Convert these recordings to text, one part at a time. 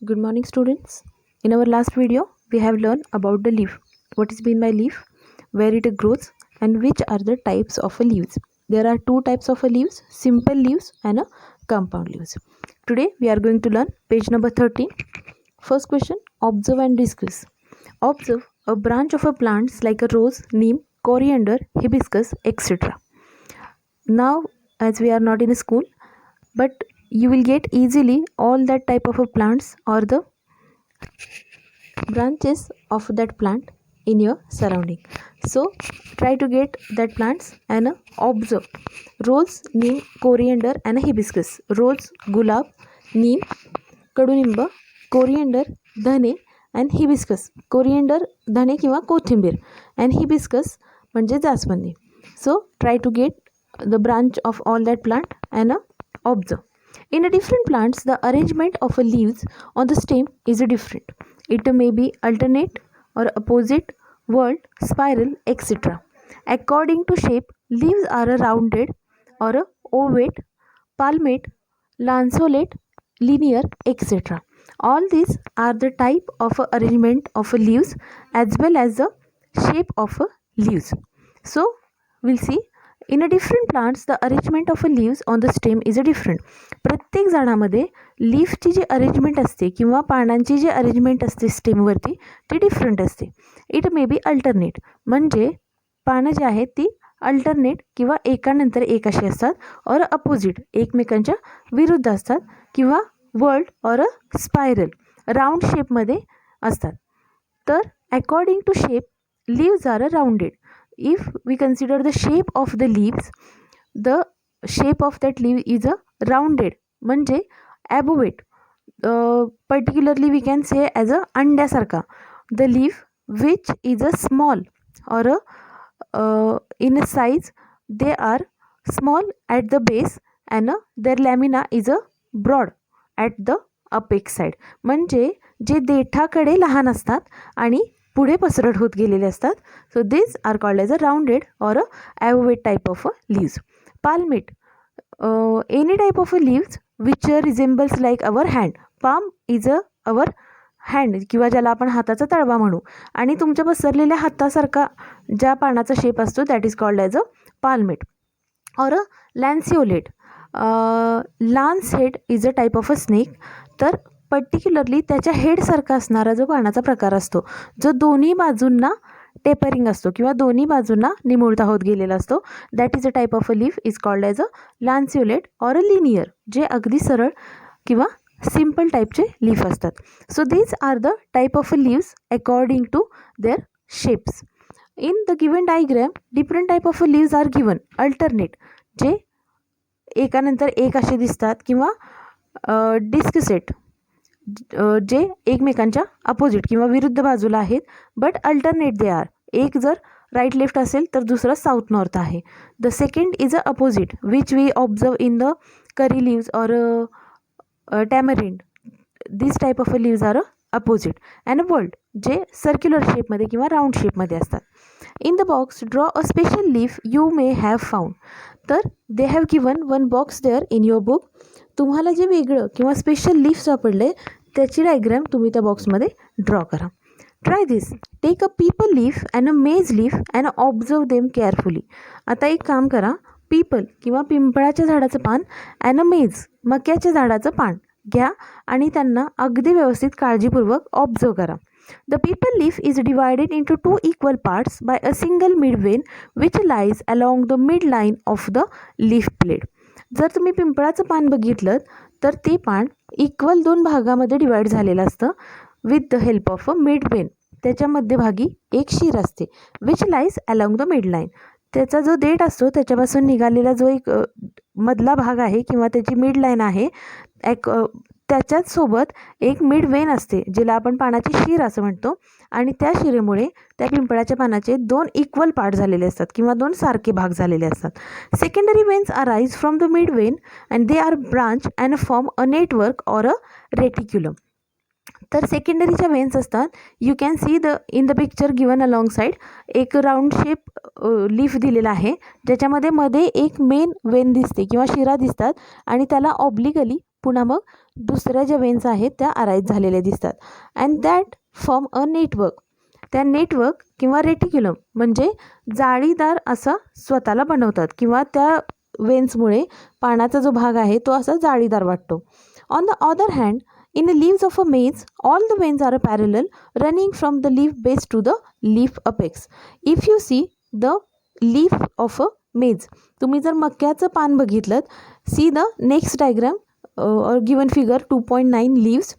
Good morning, students. In our last video, we have learned about the leaf. What is mean by leaf, where it grows, and which are the types of leaves. There are two types of leaves, simple leaves and compound leaves. Today, we are going to learn page number 13. First question, observe and discuss. Observe a branch of a plants like a rose, neem, coriander, hibiscus, etc. Now, as we are not in a school, but you will get easily all that type of plants or the branches of that plant in your surrounding. So try to get that plants and observe. Rose, neem, coriander and hibiscus. Rose, gulab, neem, कडुनिंब, coriander, धने and hibiscus. Coriander, धने किंवा कोथिंबीर and hibiscus म्हणजे जास्वंदी. So try to get the branch of all that plant and observe. In a different plants, the arrangement of leaves on the stem is different. It may be alternate or opposite, whorled, spiral, etc. According to shape, leaves are rounded or ovate, palmate, lanceolate, linear, etc. All these are the type of arrangement of leaves as well as the shape of leaves. So, we'll see. In a different plants, the arrangement of leaves on the stem is different. प्रत्येक झाडामध्ये लीफची जी arrangement असते किंवा पानांची जी arrangement असते स्टेमवरती ती different असते. It may be alternate म्हणजे पानं जी आहेत ती अल्टरनेट किंवा एकानंतर एक अशी असतात और अपोजिट एकमेकांच्या विरुद्ध असतात किंवा वर्ल्ड और स्पायरल राऊंड शेपमध्ये असतात. तर according to shape leaves are rounded. If we consider the shape of the leaves, the shape of that leaf is rounded म्हणजे abovate. Particularly we can say as a अंड्यासारखा. The leaf which is a small or in a size they are small at the base and their lamina is a broad at the apex side. म्हणजे जे देठाकडे लहान असतात आणि पुढे पसरट होत गेलेले असतात. So this are called as a rounded or obovate type of leaves. Palmate, any type of leaves which resembles like our hand. Palm is our hand किंवा ज्याला आपण हाताचा तळवा म्हणू आणि तुमच्या पसरलेल्या हातासारखा ज्या पानाचा शेप असतो that is called as a palmate. Or lanceolate, lance head is a type of a snake. तर पर्टिक्युलरली त्याच्या हेडसारखा असणारा जो पानाचा प्रकार असतो जो दोन्ही बाजूंना टेपरिंग असतो किंवा दोन्ही बाजूंना निमुळता होत गेलेला असतो that is a type of a leaf is called as a lanceolate or a linear जे अगदी सरळ किंवा सिम्पल टाईपचे लीफ असतात. So these are the type of leaves according to their shapes. In the given diagram different type of leaves are given alternate जे एकानंतर एक असे दिसतात किंवा डिस्कसेट जे एकमेकांच्या अपोजिट किंवा विरुद्ध बाजूला आहेत बट अल्टरनेट दे आर. एक जर राईट लेफ्ट असेल तर दुसरं साऊथ नॉर्थ आहे. The second is a opposite which we observe in the curry leaves or tamarind. This type of leaves are opposite. And whorled जे सर्क्युलर शेपमध्ये किंवा round शेपमध्ये असतात. In the box draw a special leaf you may have found. तर they have given one box there in your book. तुम्हाला जे वेगळं किंवा स्पेशल लीफ सापडले त्याची डायग्रॅम तुम्ही त्या बॉक्समध्ये ड्रॉ करा. Try this. Take a peepal leaf and a maize leaf and observe them carefully. आता एक काम करा, पीपल किंवा पिंपळाच्या झाडाचं पान अँड अ मेज मक्याच्या झाडाचं पान घ्या आणि त्यांना अगदी व्यवस्थित काळजीपूर्वक ऑब्झर्व करा. The people leaf is divided into 2 equal parts bye a single mid Wien which lies along the mid line of the leaf blade. जर तुम्ही पिंपळाचं पान बघितलं तर ते पान इक्वल 2 भागामध्ये डिवाईड झालेलं असतं with the help of a mid Wien. त्याच्या मध्यभागी एक शीर असते which lies along the mid line. त्याचा जो देठ असतो त्याच्यापासून निघालेला जो एक मधला भाग आहे किंवा त्याची मिड लाईन आहे त्याच्याच सोबत एक मिड वेन असते जिला आपण पानाची शीर असं म्हणतो आणि त्या शिरेमुळे त्या पिंपळाच्या पानाचे 2 इक्वल पार्ट झालेले असतात किंवा 2 सारखे भाग झालेले असतात. Secondary veins arise from the mid Wien and they are branch and form a network और अ रेटिक्युलम. तर सेकंडरीच्या वेन्स असतात. You can see the in the picture given along side एक राऊंड शेप लीफ दिलेला आहे ज्याच्यामध्ये मध्ये एक मेन वेन दिसते किंवा शिरा दिसतात आणि त्याला ऑब्लिगली पुन्हा मग दुसऱ्या ज्या वेन्स आहेत त्या अराईज झालेल्या दिसतात and that form a network. त्या नेटवर्क किंवा रेटिक्युलम म्हणजे जाळीदार असं स्वतःला बनवतात किंवा त्या वेन्समुळे पानाचा जो भाग आहे तो असा जाळीदार वाटतो. On the other hand, in the leaves of a maize, all the veins are parallel, running from the leaf base to the leaf apex. If you see the leaf of a maize, तुम्ही जर मक्याचं पान बघितलं, see the next diagram or given figure 2.9 leaves.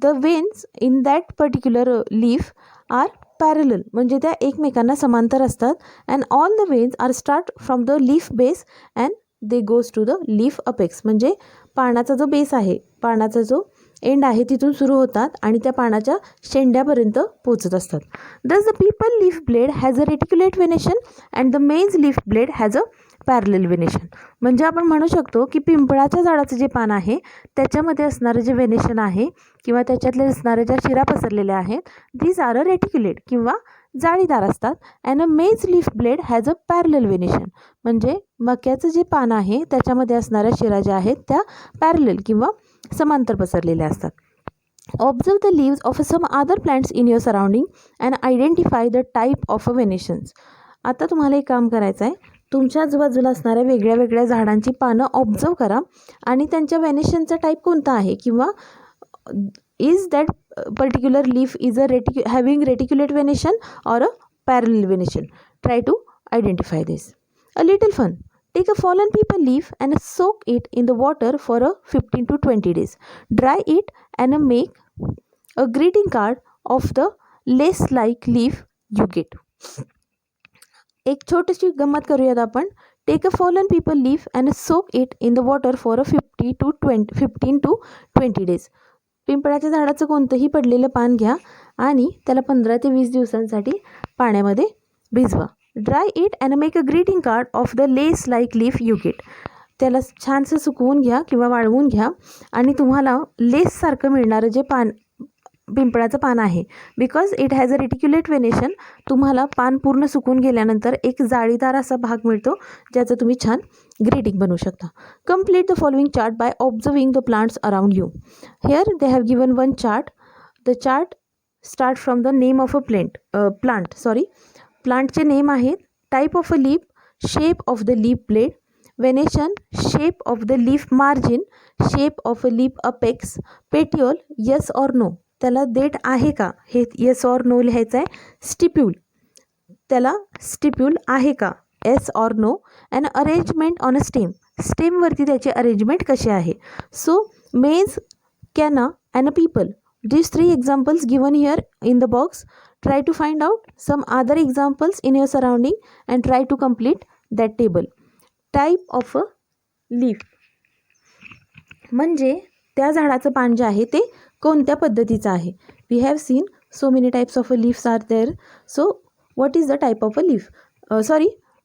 The veins in that particular leaf are parallel, म्हणजे त्या एकमेकांना समांतर असतात and all the veins are start from the leaf base and they goes to the leaf apex. म्हणजे पानाचा जो base आहे, पानाचा जो एंड आहे तिथून सुरू होतात आणि त्या पानाच्या शेंड्यापर्यंत पोहोचत असतात. Thus the people leaf blade has a reticulate venation and the maize leaf blade has a parallel venation. म्हणजे आपण म्हणू शकतो की पिंपळाच्या झाडाचं जे पान आहे त्याच्यामध्ये असणारं जे वेनेशन आहे किंवा त्याच्यातले असणाऱ्या ज्या शिरा पसरलेल्या आहेत these are a reticulate किंवा जाळीदार असतात and a maize leaf blade has a parallel venation. म्हणजे मक्याचं जे पान आहे त्याच्यामध्ये असणाऱ्या शिरा ज्या आहेत त्या पॅरलल किंवा समांतर पसरलेल्या असतात. Observe the leaves of some other plants in your surrounding and identify the type of venations. आता तुम्हाला एक काम करायचं आहे, तुमच्या आजूबाजूला असणाऱ्या वेगळ्या वेगळ्या झाडांची पानं ऑब्झर्व करा आणि त्यांच्या वेनेशनचा टाईप कोणता आहे किंवा is that particular leaf is having reticulate venation or a parallel venation. Try to identify this. A little fun. Take a fallen paper leaf and soak it in the water for a 15 to 20 days. Dry it and make a greeting card of the lace-like leaf you get. एक छोटीशी गंमत करूयात आपण. Take a fallen paper leaf and soak it in the water for a 15 to 20 days. पिंपळाच्या झाडाचं कोणतंही पडलेलं पान घ्या आणि त्याला 15 ते 20 दिवसांसाठी पाण्यामध्ये भिजवा. Dry it and make a greeting card of the less like leaf you get. त्याला छानसं सुकवून घ्या किंवा वाळवून घ्या आणि तुम्हाला लेससारखं मिळणारं जे पिंपळाचं पान आहे because it has a reticulate venation. तुम्हाला पान पूर्ण सुकून गेल्यानंतर एक जाळीदार असा भाग मिळतो ज्याचं तुम्ही छान ग्रीटिंग बनवू शकता. Complete the following chart by observing the plants around you. Here they have given one chart. The chart start from the name of a प्लांटचे नेम आहेत. Type of a leaf, shape of the leaf blade, venation, shape of the leaf margin, shape of a leaf apex, petiole, yes or no. त्याला देठ आहे का हे yes or no लिहायचं आहे. Stipule, त्याला स्टिप्यूल आहे का, yes or no. And arrangement on a stem, स्टेमवरती त्याची अरेंजमेंट कशी आहे. So maize, canna and a peepal. These 3 examples given here in the box. Try to find out some other examples in your surrounding and try to complete that table. Type of a leaf म्हणजे त्या झाडाचं पान जे आहे ते कोणत्या पद्धतीचं आहे. We have seen so many types of leaves are there. So what is the type of a leaf?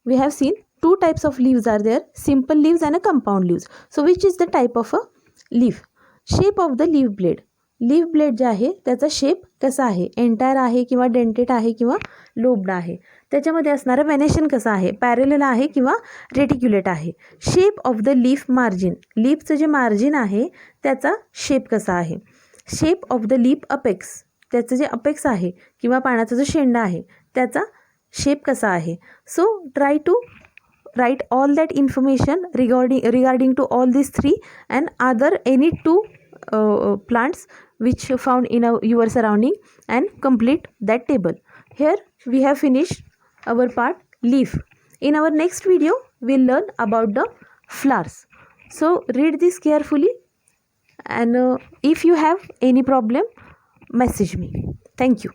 We have seen 2 types of leaves are there, simple leaves and a compound leaves. So which is the type of a leaf? Shape of the leaf blade. Leaf blade जे आहे त्याचा shape कसा आहे, entire आहे किंवा dented आहे किंवा lobed आहे. त्याच्यामध्ये असणारं वेनेशन कसं आहे, पॅरेलल आहे किंवा रेटिक्युलेट आहे. Shape of the leaf margin, लीफचं जे मार्जिन आहे त्याचा शेप कसा आहे. Shape of the leaf apex, त्याचं जे अपेक्स आहे किंवा पानाचा जो शेंडा आहे त्याचा शेप कसा आहे. So try to write all that information regarding to all these 3 and other any 2 plants which found in your surrounding and complete that table. Here we have finished our part leaf. In our next video we'll learn about the flowers. So read this carefully and if you have any problem message me. Thank you.